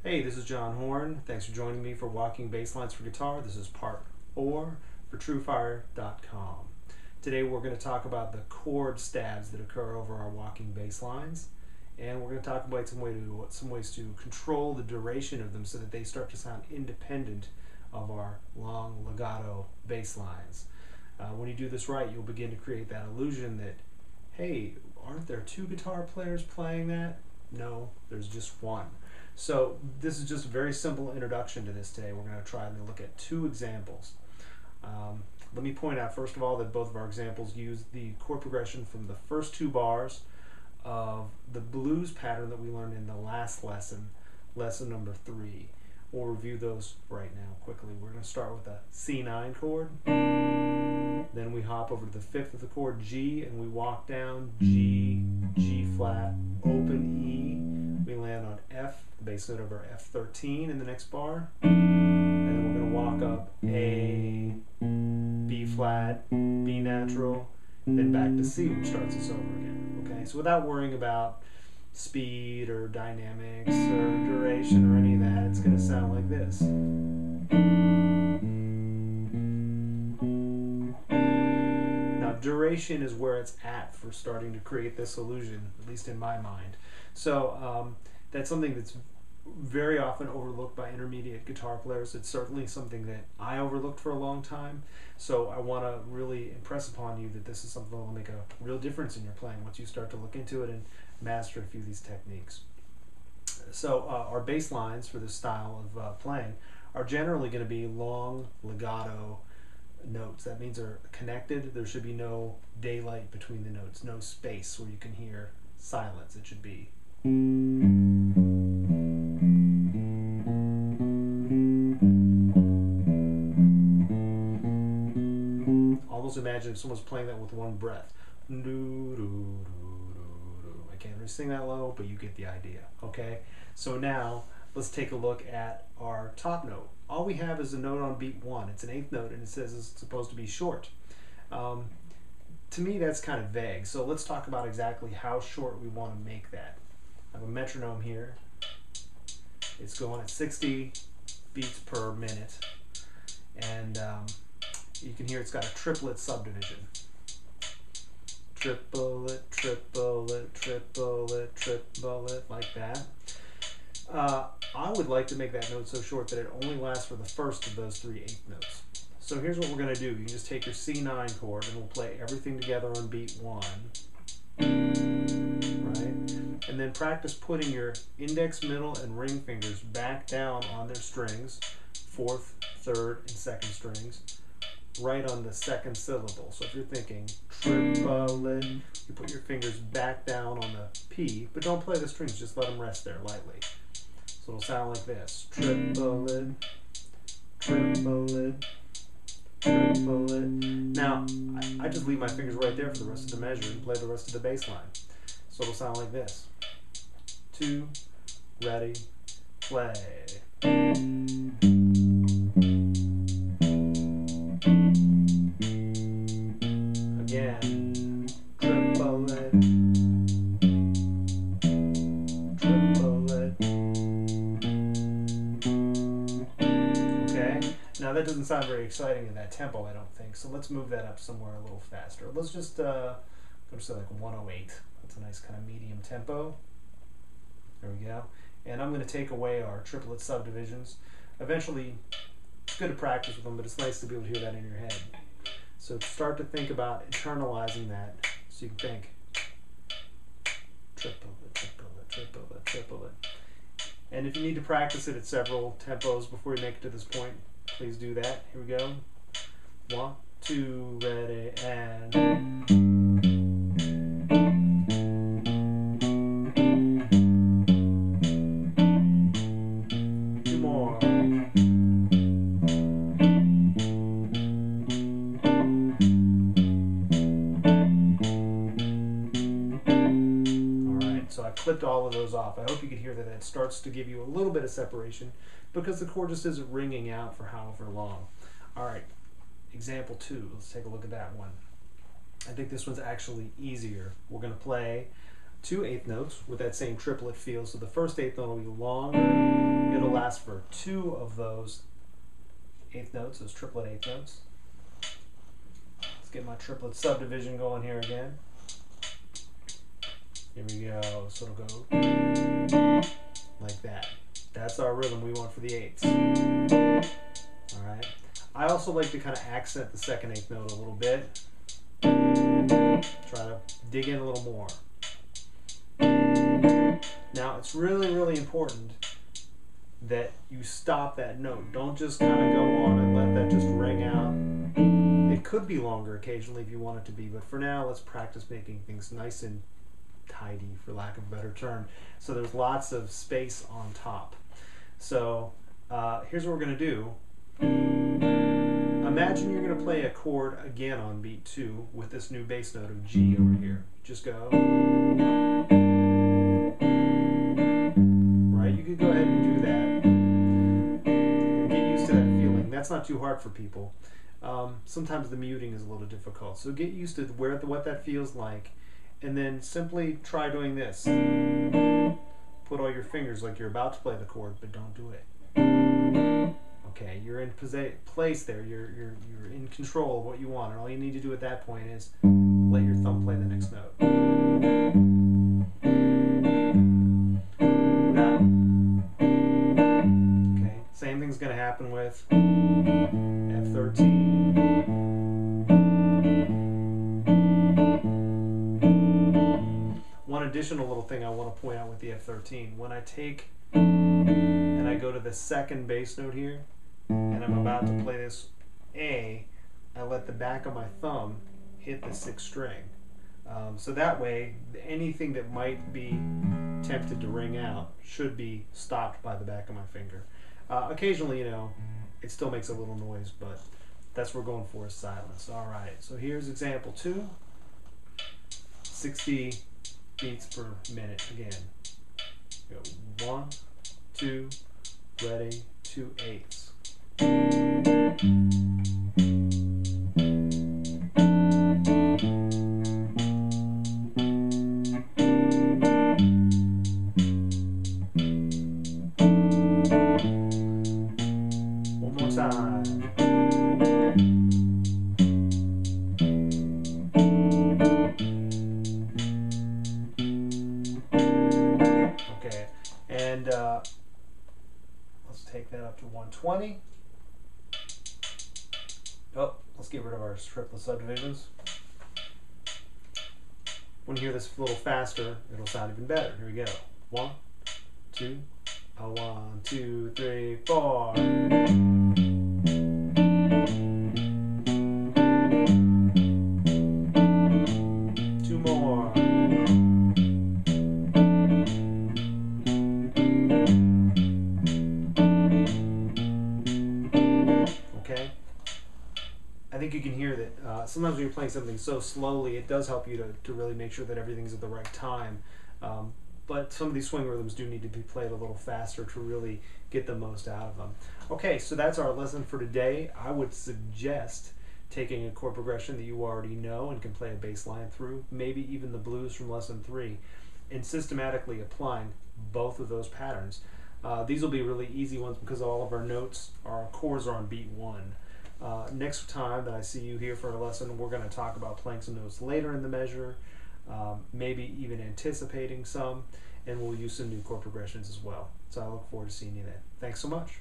Hey, this is John Horne. Thanks for joining me for Walking Bass Lines for Guitar. This is part 4 for TrueFire.com. Today we're going to talk about the chord stabs that occur over our walking bass lines, and we're going to talk about some ways to control the duration of them so that they start to sound independent of our long legato bass lines. When you do this right, you'll begin to create that illusion that, hey, aren't there two guitar players playing that? No, there's just one. So this is just a very simple introduction to this today. We're going to try and look at two examples. Let me point out first of all that both of our examples use the chord progression from the first two bars of the blues pattern that we learned in the last lesson, lesson number 3. We'll review those right now quickly. We're going to start with a C9 chord. Then we hop over to the 5th of the chord G and we walk down G, G flat, open E. We land on F, the bass note of our F13 in the next bar. And then we're going to walk up A, B flat, B natural, then back to C, which starts us over again. Okay, so without worrying about speed or dynamics or duration or any of that, it's going to sound like this. Now, duration is where it's at for starting to create this illusion, at least in my mind. So that's something that's very often overlooked by intermediate guitar players. It's certainly something that I overlooked for a long time. So I want to really impress upon you that this is something that will make a real difference in your playing once you start to look into it and master a few of these techniques. So our bass lines for this style of playing are generally going to be long legato notes. That means they're connected. There should be no daylight between the notes, no space where you can hear silence. It should be. Almost imagine if someone's playing that with one breath. I can't really sing that low, but you get the idea. Okay, so now let's take a look at our top note. All we have is a note on beat 1. It's an 8th note and it says it's supposed to be short. To me that's kind of vague, so let's talk about exactly how short we want to make that. I have a metronome here. It's going at 60 beats per minute, and you can hear it's got a triplet subdivision. Triplet, triplet, triplet, triplet, like that. I would like to make that note so short that it only lasts for the first of those 3 8th notes. So here's what we're going to do. You can just take your C9 chord and we'll play everything together on beat 1. Right? And then practice putting your index, middle, and ring fingers back down on their strings, 4th, 3rd, and 2nd strings, right on the 2nd syllable. So if you're thinking triplet, you put your fingers back down on the P, but don't play the strings, just let them rest there lightly. So it'll sound like this. Triplet, triplet, triplet. Now, I just leave my fingers right there for the rest of the measure and play the rest of the bass line. So it'll sound like this. 2, ready, play. Again, triplet, triplet. Okay, now that doesn't sound very exciting in that tempo, I don't think, so let's move that up somewhere a little faster. Let's just go to like 108. That's a nice kind of medium tempo. There we go. And I'm going to take away our triplet subdivisions. Eventually, it's good to practice with them, but it's nice to be able to hear that in your head. So start to think about internalizing that so you can think triplet, triplet, triplet, triplet. And if you need to practice it at several tempos before you make it to this point, please do that. Here we go. 1, 2, ready, and... So I clipped all of those off. I hope you can hear that it starts to give you a little bit of separation because the chord just isn't ringing out for however long. All right, example 2. Let's take a look at that one. I think this one's actually easier. We're going to play 2 eighth notes with that same triplet feel. So the first eighth note will be longer. It'll last for 2 of those eighth notes, those triplet eighth notes. Let's get my triplet subdivision going here again. Here we go. So it'll go like that. That's our rhythm we want for the eighths. Alright. I also like to kind of accent the second eighth note a little bit. Try to dig in a little more. Now it's really, really important that you stop that note. Don't just kind of go on and let that just ring out. It could be longer occasionally if you want it to be, but for now let's practice making things nice and tidy, for lack of a better term. So there's lots of space on top. So here's what we're going to do. Imagine you're going to play a chord again on beat 2 with this new bass note of G over here. Just go. Right? You could go ahead and do that. And get used to that feeling. That's not too hard for people. Sometimes the muting is a little difficult. So get used to what that feels like. And then simply try doing this. Put all your fingers like you're about to play the chord, but don't do it. Okay, you're in place there. You're in control of what you want, and all you need to do at that point is let your thumb play the next note. Okay, same thing's going to happen with F13. One additional little thing I want to point out with the F13, when I take and I go to the second bass note here, and I'm about to play this A, I let the back of my thumb hit the 6th string. So that way, anything that might be tempted to ring out should be stopped by the back of my finger. Occasionally, you know, it still makes a little noise, but that's what we're going for is silence. All right, so here's example 2, 60 beats per minute again. Go 1, 2, ready, 2 eighths. One more time. Okay, and let's take that up to 120. Oh, let's get rid of our triplet subdivisions. When you hear this a little faster, it'll sound even better. Here we go. 1, 2, 1, 2, 3, 4. Two more. Okay. I think you can hear that sometimes when you're playing something so slowly, it does help you to really make sure that everything's at the right time. But some of these swing rhythms do need to be played a little faster to really get the most out of them. Okay, so that's our lesson for today. I would suggest taking a chord progression that you already know and can play a bass line through, maybe even the blues from lesson 3, and systematically applying both of those patterns. These will be really easy ones because all of our notes, our chords are on beat 1. Next time that I see you here for a lesson, we're going to talk about playing some notes later in the measure, maybe even anticipating some, and we'll use some new chord progressions as well. So I look forward to seeing you then. Thanks so much.